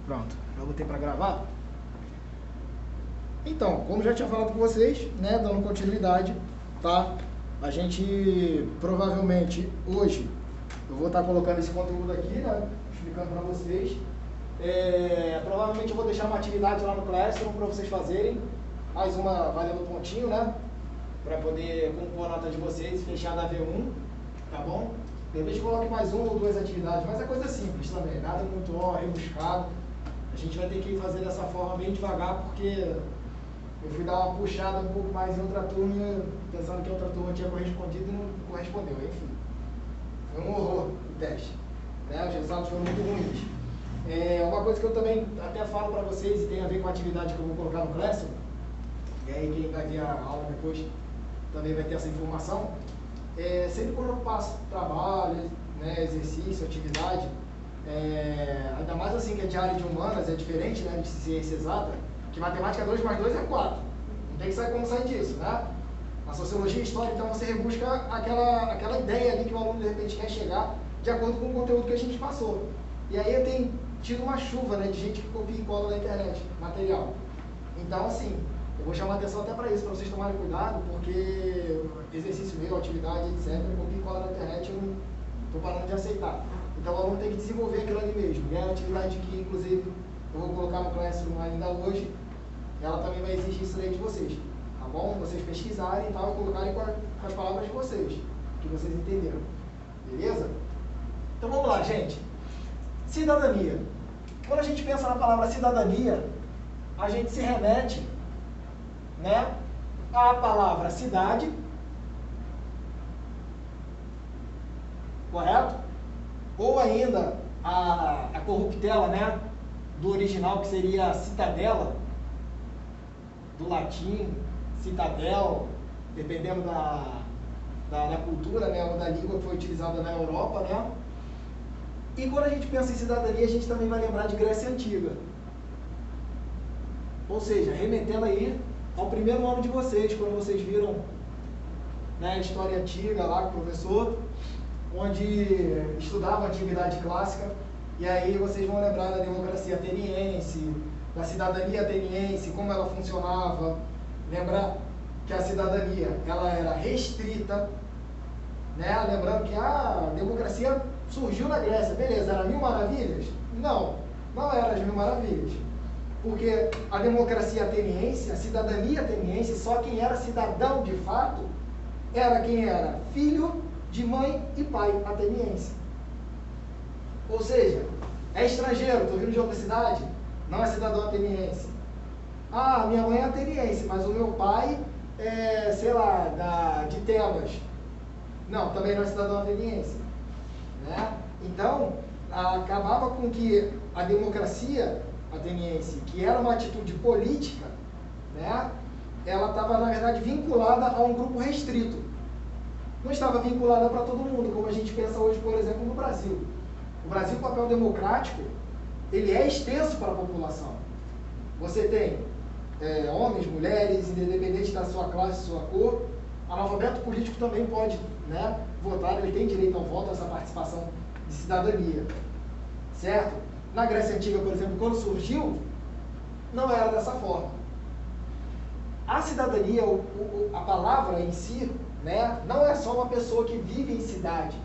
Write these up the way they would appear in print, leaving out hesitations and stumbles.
Pronto, já botei para gravar. Então, como já tinha falado com vocês, né, dando continuidade, tá? A gente provavelmente hoje eu vou estar colocando esse conteúdo aqui, né, explicando para vocês. Provavelmente eu vou deixar uma atividade lá no Classroom para vocês fazerem, mais uma valendo pontinho, né, para poder compor a nota de vocês e fechar da V1, tá bom? Depois eu coloque mais uma ou duas atividades, mas é coisa simples também, nada muito rebuscado. A gente vai ter que fazer dessa forma bem devagar, porque eu fui dar uma puxada um pouco mais em outra turma, pensando que a outra turma tinha correspondido e não correspondeu. Enfim, foi um horror o teste, né? Os resultados foram muito ruins. Uma coisa que eu também até falo para vocês, e tem a ver com a atividade que eu vou colocar no Classroom, e aí quem vai ver a aula depois também vai ter essa informação, sempre quando eu passo trabalho, né, exercício, atividade, ainda mais assim que é de área de humanas, é diferente, né, de ciência exata, que matemática 2 mais 2 é 4. Não tem que saber como sair disso, né? A sociologia e a história, então, você rebusca aquela ideia ali que o aluno, de repente, quer chegar de acordo com o conteúdo que a gente passou. E aí eu tenho tido uma chuva, né, de gente que copia e cola na internet, material. Então, assim, eu vou chamar atenção até para isso, para vocês tomarem cuidado, porque exercício meu, atividade, etc., copia e cola na internet, eu não estou parando de aceitar. Então, o aluno tem que desenvolver aquilo ali mesmo. E é uma atividade que, inclusive, eu vou colocar no Classroom ainda hoje, ela também vai exigir isso aí de vocês, tá bom? Vocês pesquisarem e tal, e colocarem com as palavras de vocês, que vocês entenderam, beleza? Então vamos lá, gente. Cidadania. Quando a gente pensa na palavra cidadania, a gente se remete, né, à palavra cidade, correto? Ou ainda a corruptela, né, do original, que seria citadela, do latim, citadel, dependendo da cultura, né, ou da língua que foi utilizada na Europa, né? E quando a gente pensa em cidadania, a gente também vai lembrar de Grécia Antiga. Ou seja, remetendo aí ao primeiro ano de vocês, quando vocês viram, né, a história antiga lá com o professor, onde estudava a antiguidade clássica, e aí vocês vão lembrar da democracia ateniense, da cidadania ateniense, como ela funcionava. Lembrar que a cidadania ela era restrita, né? Lembrando que a democracia surgiu na Grécia, beleza, era 1000 maravilhas? Não, não era as 1000 maravilhas. Porque a democracia ateniense, a cidadania ateniense, só quem era cidadão de fato era quem era filho de mãe e pai ateniense. Ou seja, é estrangeiro, estou vindo de outra cidade, não é cidadão ateniense. Ah, minha mãe é ateniense, mas o meu pai é, sei lá, de Tebas. Não, também não é cidadão ateniense. Né? Então, acabava com que a democracia ateniense, que era uma atitude política, né, ela estava, na verdade, vinculada a um grupo restrito. Não estava vinculada para todo mundo, como a gente pensa hoje, por exemplo, no Brasil. O Brasil, o papel democrático, ele é extenso para a população. Você tem homens, mulheres, independente da sua classe, sua cor. Analfabeto político também pode, né, votar, ele tem direito ao voto, a essa participação de cidadania. Certo? Na Grécia Antiga, por exemplo, quando surgiu, não era dessa forma. A cidadania, a palavra em si, né, não é só uma pessoa que vive em cidade.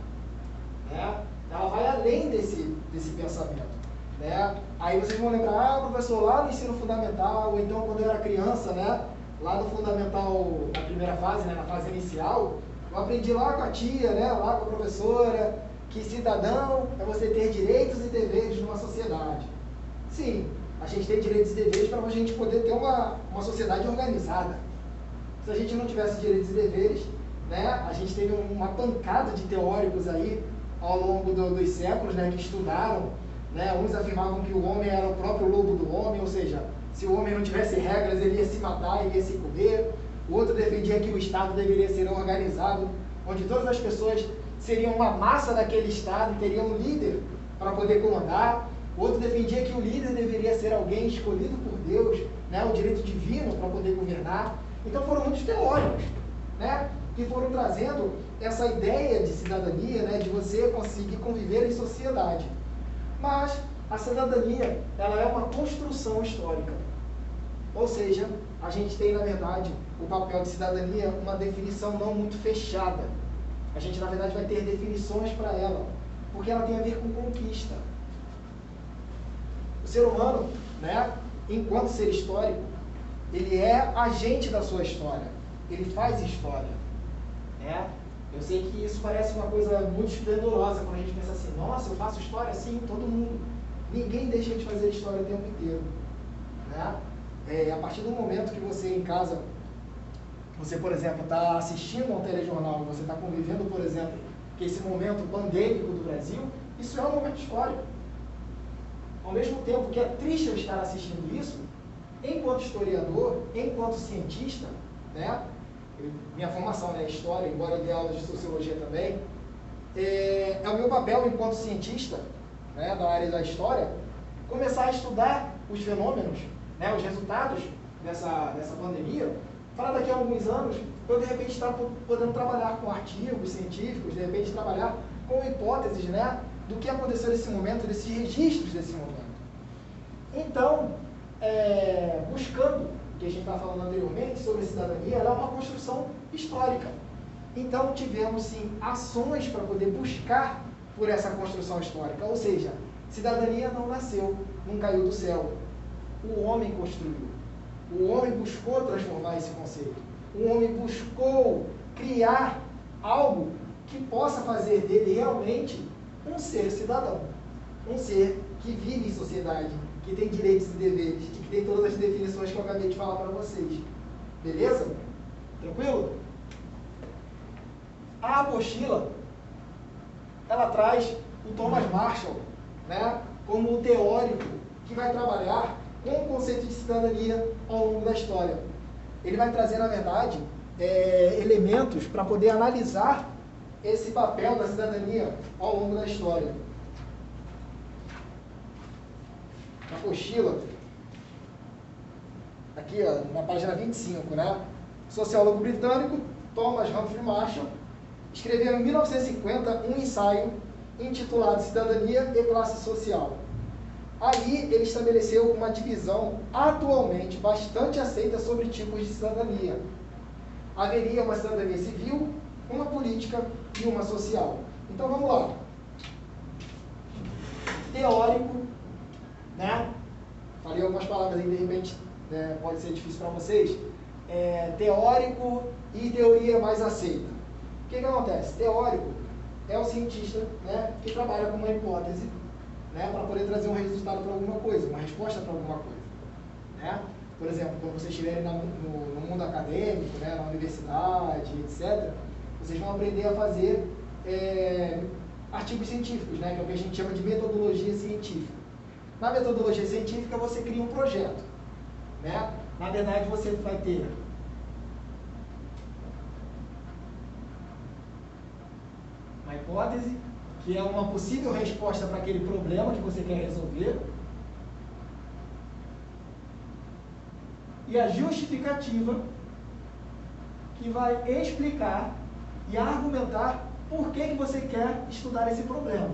Né? Ela vai além desse pensamento. Né? Aí vocês vão lembrar, professor, lá no ensino fundamental, ou então quando eu era criança, né, lá no fundamental, na primeira fase, né, na fase inicial, eu aprendi lá com a tia, né, lá com a professora, que cidadão é você ter direitos e deveres numa sociedade. Sim, a gente tem direitos e deveres para a gente poder ter uma sociedade organizada. Se a gente não tivesse direitos e deveres, né, a gente teve uma pancada de teóricos aí ao longo dos séculos, né, que estudaram, né, uns afirmavam que o homem era o próprio lobo do homem, ou seja, se o homem não tivesse regras, ele ia se matar, ele ia se comer. O outro defendia que o Estado deveria ser organizado, onde todas as pessoas seriam uma massa daquele Estado e teriam um líder para poder comandar. O outro defendia que o líder deveria ser alguém escolhido por Deus, né, o direito divino para poder governar. Então foram muitos teóricos, né, que foram trazendo essa ideia de cidadania, né, de você conseguir conviver em sociedade. Mas A cidadania, ela é uma construção histórica. Ou seja, a gente tem, na verdade, o papel de cidadania, uma definição não muito fechada. A gente, na verdade, vai ter definições para ela, porque ela tem a ver com conquista. O ser humano, né, enquanto ser histórico, ele é agente da sua história. Ele faz história. Né? Eu sei que isso parece uma coisa muito esplendorosa quando a gente pensa assim, nossa, eu faço história? Sim, todo mundo. Ninguém deixa de fazer história o tempo inteiro. Né? A partir do momento que você em casa, você, por exemplo, está assistindo a um telejornal, você está convivendo, por exemplo, que esse momento pandêmico do Brasil, isso é um momento histórico. Ao mesmo tempo que é triste eu estar assistindo isso, enquanto historiador, enquanto cientista, né? Minha formação é história, embora eu dê aulas de sociologia também, é o meu papel enquanto cientista, né, da área da história, começar a estudar os fenômenos, né, os resultados dessa pandemia, para daqui a alguns anos eu de repente estar podendo trabalhar com artigos científicos, de repente trabalhar com hipóteses, né, do que aconteceu nesse momento, desses registros desse momento. Então, buscando o que a gente estava falando anteriormente sobre a cidadania, ela é uma construção histórica. Então, tivemos sim ações para poder buscar por essa construção histórica. Ou seja, cidadania não nasceu, não caiu do céu. O homem construiu. O homem buscou transformar esse conceito. O homem buscou criar algo que possa fazer dele realmente um ser cidadão. Um ser que vive em sociedade, que tem direitos e deveres, e que tem todas as definições que eu acabei de falar para vocês. Beleza? Tranquilo? A apostila, ela traz o Thomas Marshall, né, como um teórico que vai trabalhar com o conceito de cidadania ao longo da história. Ele vai trazer, na verdade, elementos para poder analisar esse papel da cidadania ao longo da história. Na apostila, aqui ó, na página 25, né? O sociólogo britânico Thomas Humphrey Marshall escreveu em 1950 um ensaio intitulado Cidadania e Classe Social. Ali ele estabeleceu uma divisão atualmente bastante aceita sobre tipos de cidadania. Haveria uma cidadania civil, uma política e uma social. Então vamos lá. Teórico, né? Falei algumas palavras aí, de repente pode ser difícil para vocês. Teórico e teoria mais aceita. O que acontece? Teórico é o cientista, né, que trabalha com uma hipótese, né, para poder trazer um resultado para alguma coisa, uma resposta para alguma coisa. Né? Por exemplo, quando vocês estiverem no mundo acadêmico, né, na universidade, etc., vocês vão aprender a fazer artigos científicos, né, que é o que a gente chama de metodologia científica. Na metodologia científica, você cria um projeto. Né? Na verdade, você vai ter uma hipótese, que é uma possível resposta para aquele problema que você quer resolver, e a justificativa, que vai explicar e argumentar por que você quer estudar esse problema.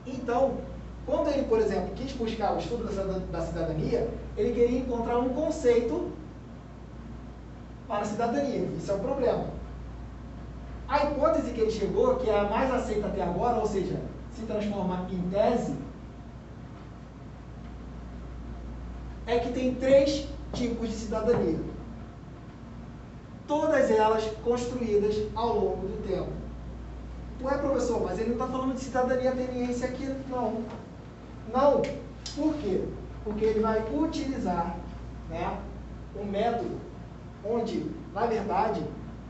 Então, quando ele, por exemplo, quis buscar o estudo da cidadania, ele queria encontrar um conceito para a cidadania. Isso é o problema. A hipótese que ele chegou, que é a mais aceita até agora, ou seja, se transforma em tese, é que tem 3 tipos de cidadania. Todas elas construídas ao longo do tempo. Ué, professor, mas ele não está falando de cidadania ateniense aqui, não. Não. Por quê? Porque ele vai utilizar, né, um método onde, na verdade,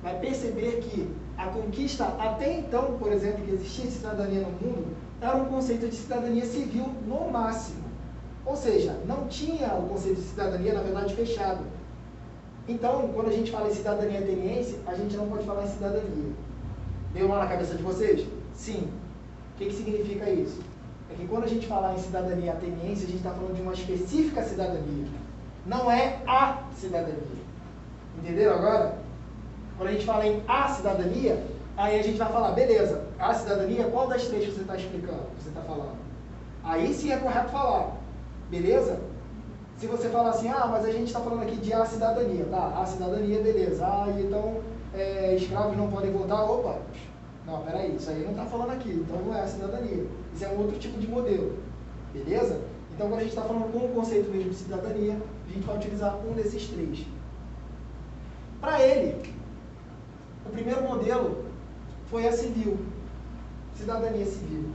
vai perceber que a conquista, até então, por exemplo, que existia cidadania no mundo, era um conceito de cidadania civil no máximo. Ou seja, não tinha o conceito de cidadania, na verdade, fechado. Então, quando a gente fala em cidadania ateniense, a gente não pode falar em cidadania. Deu lá na cabeça de vocês? Sim. O que significa isso? É que quando a gente falar em cidadania ateniense, a gente está falando de uma específica cidadania. Não é a cidadania. Entenderam agora? Quando a gente fala em a cidadania, aí a gente vai falar, beleza, a cidadania, qual das 3 que você está explicando, que você está falando? Aí sim é correto falar, beleza? Se você falar assim, ah, mas a gente está falando aqui de cidadania, tá? A cidadania, beleza. Ah, então escravos não podem votar, opa, não, peraí, isso aí não está falando aqui, então não é a cidadania. Isso é um outro tipo de modelo, beleza? Então, quando a gente está falando com o conceito mesmo de cidadania, a gente vai utilizar um desses três. Para ele, o primeiro modelo foi a civil, cidadania civil.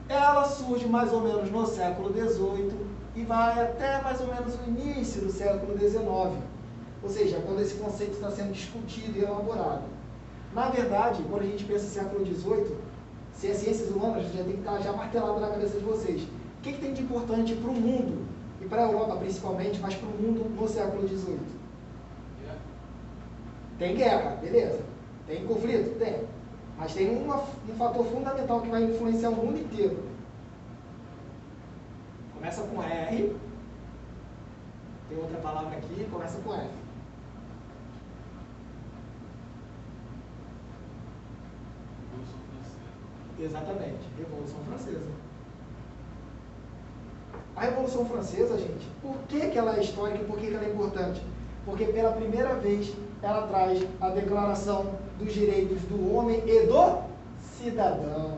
Ela surge mais ou menos no século XVIII e vai até mais ou menos o início do século XIX. Ou seja, quando esse conceito está sendo discutido e elaborado. Na verdade, quando a gente pensa em século XVIII, se é ciências humanas, já tem que estar já martelado na cabeça de vocês. O que tem de importante para o mundo, e para a Europa principalmente, mas para o mundo no século XVIII? Tem guerra, beleza. Tem conflito? Tem. Mas tem um fator fundamental que vai influenciar o mundo inteiro. Começa com R. Tem outra palavra aqui, começa com F. Revolução Francesa. Exatamente, Revolução Francesa. A Revolução Francesa, gente, por que ela é histórica e por que ela é importante? Porque pela primeira vez ela traz a Declaração dos Direitos do Homem e do Cidadão.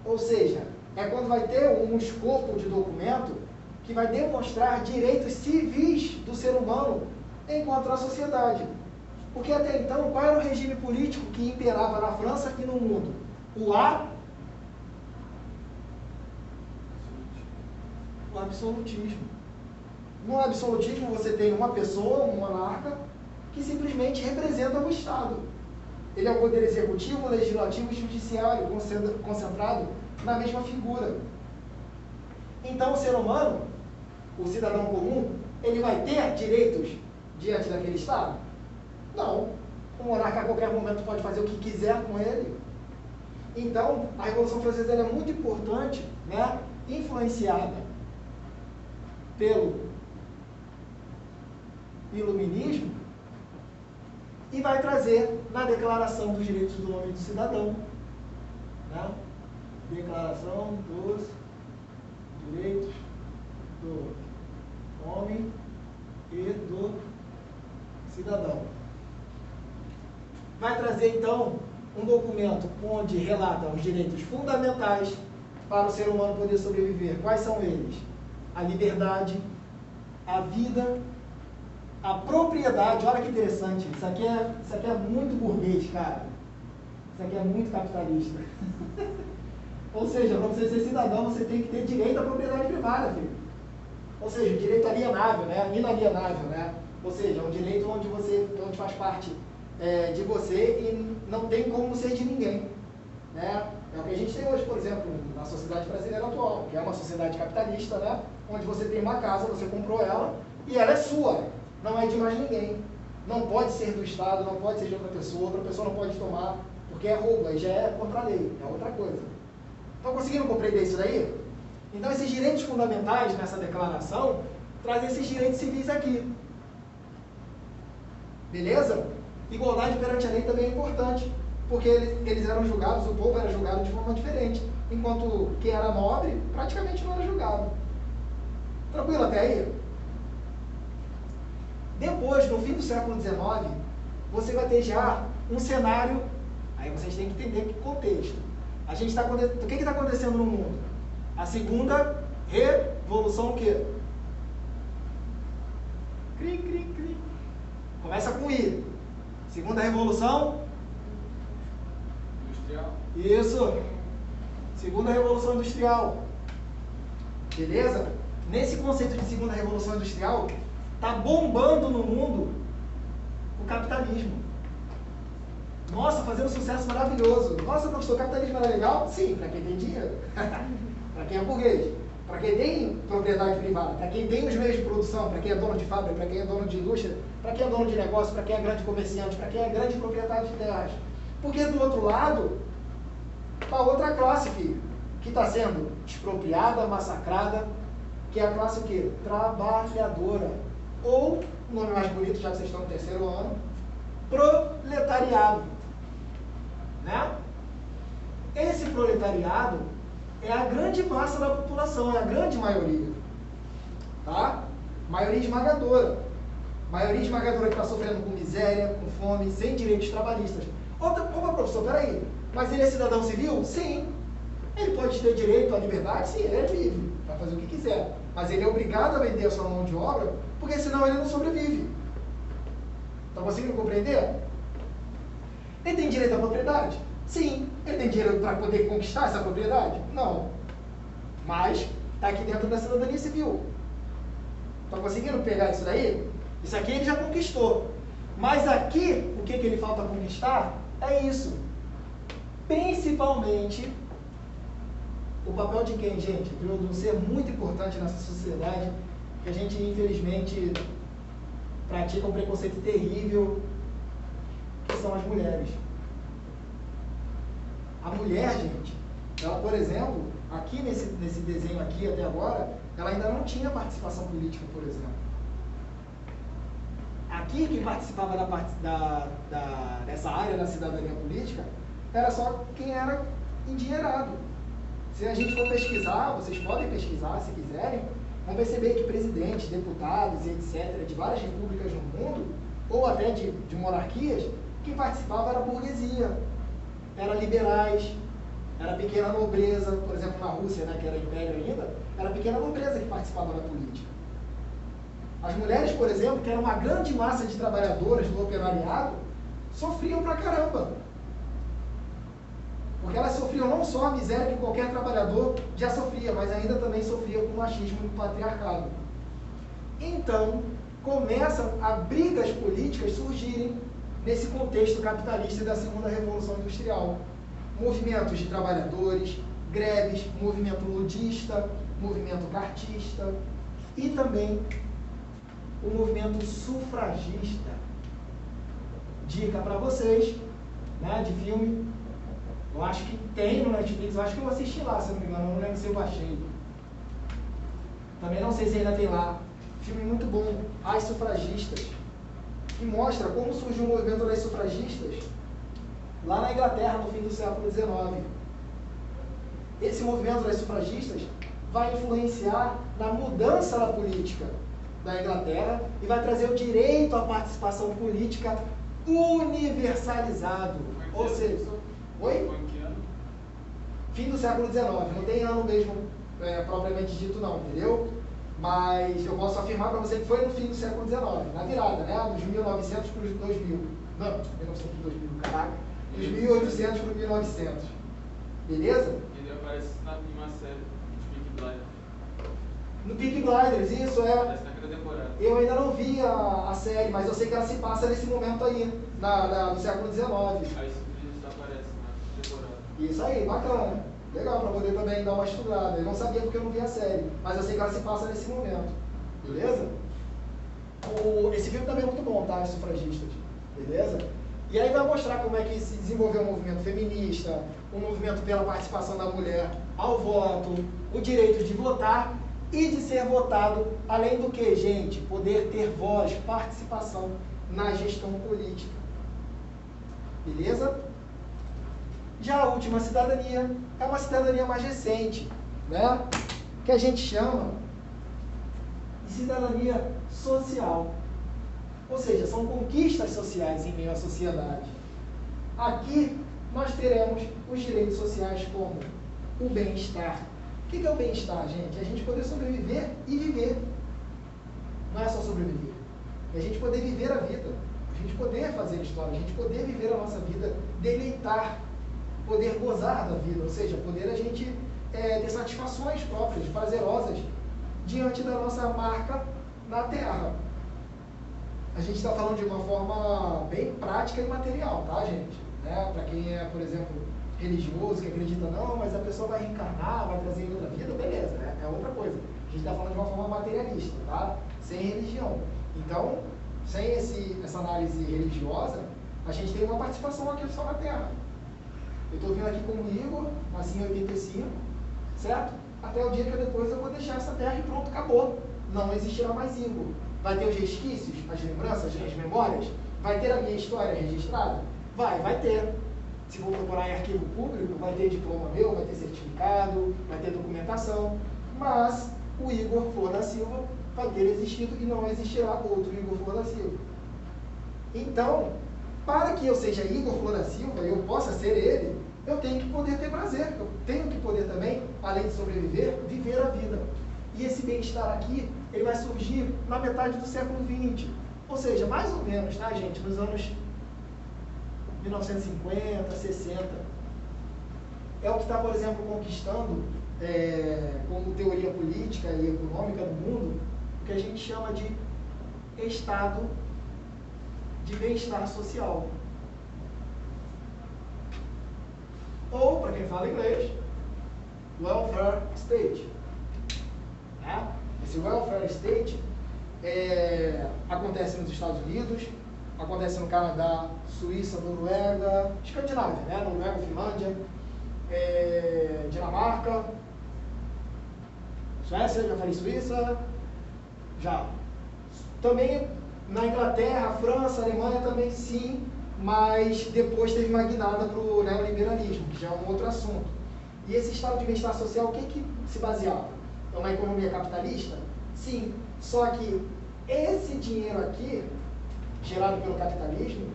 Ou seja, é quando vai ter um escopo de documento que vai demonstrar direitos civis do ser humano enquanto a sociedade. Porque até então, qual era o regime político que imperava na França e no mundo? O absolutismo. No absolutismo você tem uma pessoa, um monarca, que simplesmente representa o Estado. Ele é o poder executivo, legislativo e judiciário, concentrado na mesma figura. Então o ser humano, o cidadão comum, ele vai ter direitos diante daquele Estado? Não. O monarca a qualquer momento pode fazer o que quiser com ele. Então, a Revolução Francesa é muito importante, né, influenciada pelo iluminismo, e vai trazer na Declaração dos Direitos do Homem e do Cidadão, né? Declaração dos Direitos do Homem e do Cidadão. Vai trazer, então, um documento onde relata os direitos fundamentais para o ser humano poder sobreviver. Quais são eles? A liberdade, a vida, a propriedade. Olha que interessante, isso aqui é muito burguês, cara. Isso aqui é muito capitalista. Ou seja, para você ser cidadão, você tem que ter direito à propriedade privada, filho. Ou seja, direito alienável, né? Inalienável, né? Ou seja, um direito onde faz parte de você e não tem como ser de ninguém, né? É o que a gente tem hoje, por exemplo, na sociedade brasileira atual, que é uma sociedade capitalista, né? Onde você tem uma casa, você comprou ela e ela é sua, não é de mais ninguém. Não pode ser do Estado, não pode ser de outra pessoa não pode tomar, porque é roubo, aí já é contra a lei, é outra coisa. Estão conseguindo compreender isso daí? Então, esses direitos fundamentais nessa declaração trazem esses direitos civis aqui. Beleza? Igualdade perante a lei também é importante, porque eles eram julgados, o povo era julgado de forma diferente, enquanto quem era nobre praticamente não era julgado. Tranquilo até aí? Depois, no fim do século XIX, você vai ter já um cenário, aí vocês têm que entender que contexto. A gente o que está acontecendo no mundo? A segunda revolução o quê? Cri, cri, cri. Começa com I. Segunda revolução? Industrial. Isso. Segunda revolução industrial. Beleza? Nesse conceito de segunda revolução industrial, está bombando no mundo o capitalismo. Nossa, fazendo um sucesso maravilhoso. Nossa, professor, o capitalismo era legal? Sim, para quem tem dinheiro. Para quem é burguês. Para quem tem propriedade privada. Para quem tem os meios de produção. Para quem é dono de fábrica. Para quem é dono de indústria. Para quem é dono de negócio. Para quem é grande comerciante. Para quem é grande proprietário de terras. Porque do outro lado, está outra classe, filho, que está sendo expropriada, massacrada, que é a classe o quê? Trabalhadora. Ou, o nome mais bonito, já que vocês estão no terceiro ano, proletariado. Né? Esse proletariado, é a grande massa da população, é a grande maioria. Tá? Maioria esmagadora. Maioria esmagadora que está sofrendo com miséria, com fome, sem direitos trabalhistas. Opa, professor, peraí, mas ele é cidadão civil? Sim. Ele pode ter direito à liberdade? Sim, ele é livre, vai fazer o que quiser. Mas ele é obrigado a vender a sua mão de obra, porque senão ele não sobrevive. Está conseguindo compreender? Ele tem direito à propriedade? Sim. Ele tem direito para poder conquistar essa propriedade? Não. Mas está aqui dentro da cidadania civil. Está conseguindo pegar isso daí? Isso aqui ele já conquistou. Mas aqui, o que ele falta conquistar é isso. Principalmente, o papel de quem, gente? De um ser muito importante nessa sociedade, que a gente, infelizmente, pratica um preconceito terrível, que são as mulheres. A mulher, gente, ela, por exemplo, aqui nesse desenho aqui até agora, ela ainda não tinha participação política, por exemplo. Aqui, quem participava dessa área da cidadania política, era só quem era endinheirado. Se a gente for pesquisar, vocês podem pesquisar se quiserem, vão perceber que presidentes, deputados e etc., de várias repúblicas no mundo, ou até de monarquias, quem participava era a burguesia, era liberais, era pequena nobreza, por exemplo, na Rússia, né, que era império ainda, era a pequena nobreza que participava da política. As mulheres, por exemplo, que eram uma grande massa de trabalhadoras do operariado, sofriam pra caramba. Porque elas sofriam não só a miséria que qualquer trabalhador já sofria, mas ainda também sofriam com o machismo e o patriarcado. Então, começam a brigas políticas surgirem nesse contexto capitalista da segunda revolução industrial. Movimentos de trabalhadores, greves, movimento ludista, movimento cartista e também o movimento sufragista. Dica para vocês, né, de filme. Eu acho que tem no Netflix, eu acho que eu assisti lá, se eu não me engano, eu não lembro se eu baixei. Também não sei se ainda tem lá. Filme muito bom, As Sufragistas, que mostra como surgiu o movimento das sufragistas lá na Inglaterra no fim do século XIX. Esse movimento das sufragistas vai influenciar na mudança da política da Inglaterra e vai trazer o direito à participação política universalizado. Ou seja, oi? Fim do século XIX, não tem ano mesmo propriamente dito não, entendeu? Mas eu posso afirmar para você que foi no fim do século XIX, na virada, né? Dos 1900 para os 2000. Não, 1900 para os 2000, caraca. Dos 1800 para os 1900. Beleza? Ele aparece em uma série de Peaky Blinders. No Peaky Blinders, isso é. Aparece naquela temporada. Eu ainda não vi a série, mas eu sei que ela se passa nesse momento aí, do século XIX. Aí isso aparece na temporada. Isso aí, bacana. Legal, para poder também dar uma estudada. Eu não sabia porque eu não vi a série, mas eu sei que ela se passa nesse momento. Beleza? Esse filme também é muito bom, tá? Os Sufragistas. Beleza? E aí vai mostrar como é que se desenvolveu o movimento feminista, o movimento pela participação da mulher ao voto, o direito de votar e de ser votado, além do que, gente, poder ter voz, participação na gestão política. Beleza? Já a última cidadania é uma cidadania mais recente, né? Que a gente chama de cidadania social. Ou seja, são conquistas sociais em meio à sociedade. Aqui nós teremos os direitos sociais como o bem-estar. O que é o bem-estar, gente? É a gente poder sobreviver e viver. Não é só sobreviver. É a gente poder viver a vida. A gente poder fazer história. A gente poder viver a nossa vida, deleitar. Poder gozar da vida. Ou seja, poder a gente ter satisfações próprias, prazerosas, diante da nossa marca na Terra. A gente está falando de uma forma bem prática e material, tá, gente? Né? Para quem é, por exemplo, religioso, que acredita, não, mas a pessoa vai reencarnar, vai trazer em outra vida, beleza, né? É outra coisa. A gente está falando de uma forma materialista, tá? Sem religião. Então, sem essa análise religiosa, a gente tem uma participação aqui só na Terra. Eu estou vindo aqui como Igor, nasci em 85, certo? Até o dia que depois eu vou deixar essa Terra e pronto, acabou. Não existirá mais Igor. Vai ter os resquícios, as lembranças, as memórias? Vai ter a minha história registrada? Vai ter. se for procurar em arquivo público, vai ter diploma meu, vai ter certificado, vai ter documentação, mas o Igor Flor da Silva vai ter existido e não existirá outro Igor Flor da Silva. Então, para que eu seja Igor Flor da Silva e eu possa ser ele, eu tenho que poder ter prazer, eu tenho que poder também, além de sobreviver, viver a vida. E esse bem-estar aqui, ele vai surgir na metade do século XX. Ou seja, mais ou menos, tá, gente, nos anos 1950, 60. É o que está, por exemplo, conquistando, como teoria política e econômica do mundo, o que a gente chama de estado de bem-estar social. Ou, para quem fala inglês, welfare state. Né? Esse welfare state acontece nos Estados Unidos, acontece no Canadá, Suíça, Noruega, Escandinávia, né? Noruega, Finlândia, Dinamarca, Suécia, já falei Suíça, já. Também na Inglaterra, França, Alemanha também sim, mas depois teve uma guinada para o neoliberalismo, que já é um outro assunto. E esse estado de bem-estar social, o que se baseava? É uma economia capitalista? Sim, só que esse dinheiro aqui, gerado pelo capitalismo,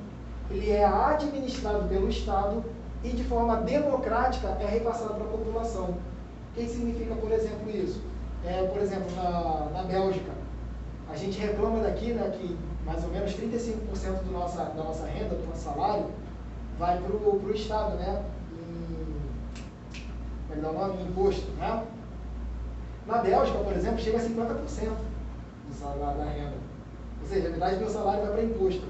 ele é administrado pelo Estado e de forma democrática é repassado para a população. O que significa, por exemplo, isso? Por exemplo, na Bélgica, a gente reclama daqui, né, que mais ou menos 35% da nossa renda, do nosso salário, vai para o Estado, né, em imposto, né? Na Bélgica, por exemplo, chega a 50% do salário da renda. Ou seja, a metade do meu salário vai para imposto.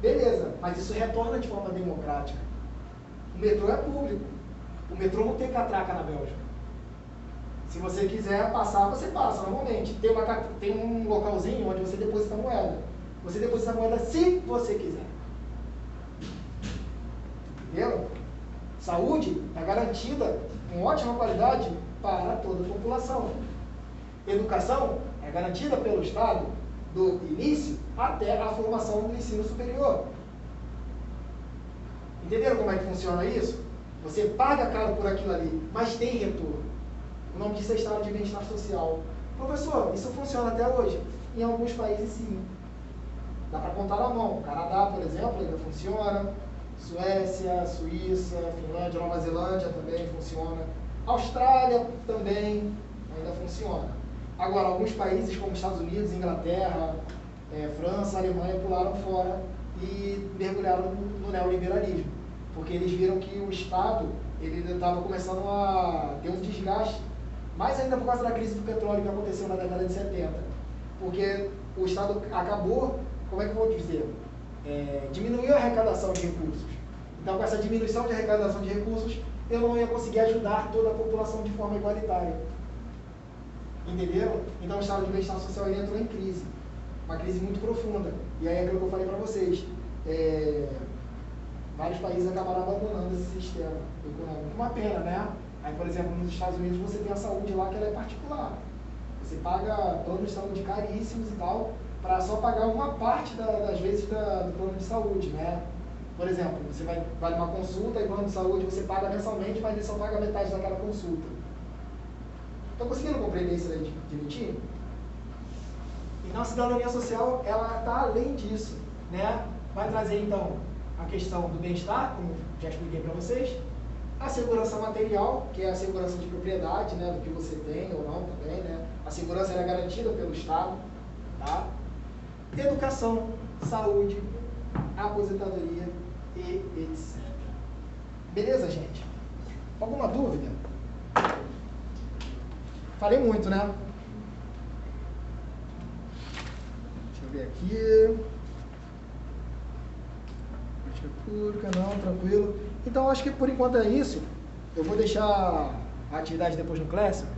Beleza, mas isso retorna de forma democrática. O metrô é público. O metrô não tem catraca na Bélgica. Se você quiser passar, você passa, normalmente. Tem um localzinho onde você deposita a moeda. Você deposita a moeda se você quiser. Entendeu? Saúde é garantida com ótima qualidade para toda a população. Educação é garantida pelo Estado do início até a formação do ensino superior. Entenderam como é que funciona isso? Você paga caro por aquilo ali, mas tem retorno. O nome disso é estado de bem-estar social. Professor, isso funciona até hoje? Em alguns países, sim. Dá para contar na mão. O Canadá, por exemplo, ainda funciona. Suécia, Suíça, Finlândia, Nova Zelândia também funciona. Austrália também ainda funciona. Agora, alguns países como Estados Unidos, Inglaterra, França, Alemanha pularam fora e mergulharam no neoliberalismo. Porque eles viram que o Estado ele estava começando a ter um desgaste, mais ainda por causa da crise do petróleo que aconteceu na década de 70. Porque o Estado acabou, como é que eu vou dizer? Diminuiu a arrecadação de recursos. Então, com essa diminuição de arrecadação de recursos, eu não ia conseguir ajudar toda a população de forma igualitária. Entenderam? Então, o estado de bem-estar social ele entrou em crise. Uma crise muito profunda. E aí é aquilo que eu falei para vocês. Vários países acabaram abandonando esse sistema econômico. Uma pena, né? Aí, por exemplo, nos Estados Unidos você tem a saúde lá que ela é particular. Você paga planos de saúde caríssimos e tal, para só pagar uma parte das vezes do plano de saúde, né? Por exemplo, você vai numa consulta e plano de saúde você paga mensalmente, mas ele só paga metade daquela consulta. Estão conseguindo compreender isso aí direitinho? Então a cidadania social, ela está além disso, né? Vai trazer então a questão do bem-estar, como já expliquei para vocês, a segurança material, que é a segurança de propriedade, né, do que você tem ou não também, né? A segurança é garantida pelo Estado, tá? Educação, saúde, aposentadoria e etc. Beleza, gente? Alguma dúvida? Falei muito, né? Deixa eu ver aqui. Política pública, não, tranquilo. Então, acho que por enquanto é isso. Eu vou deixar a atividade depois no Classroom.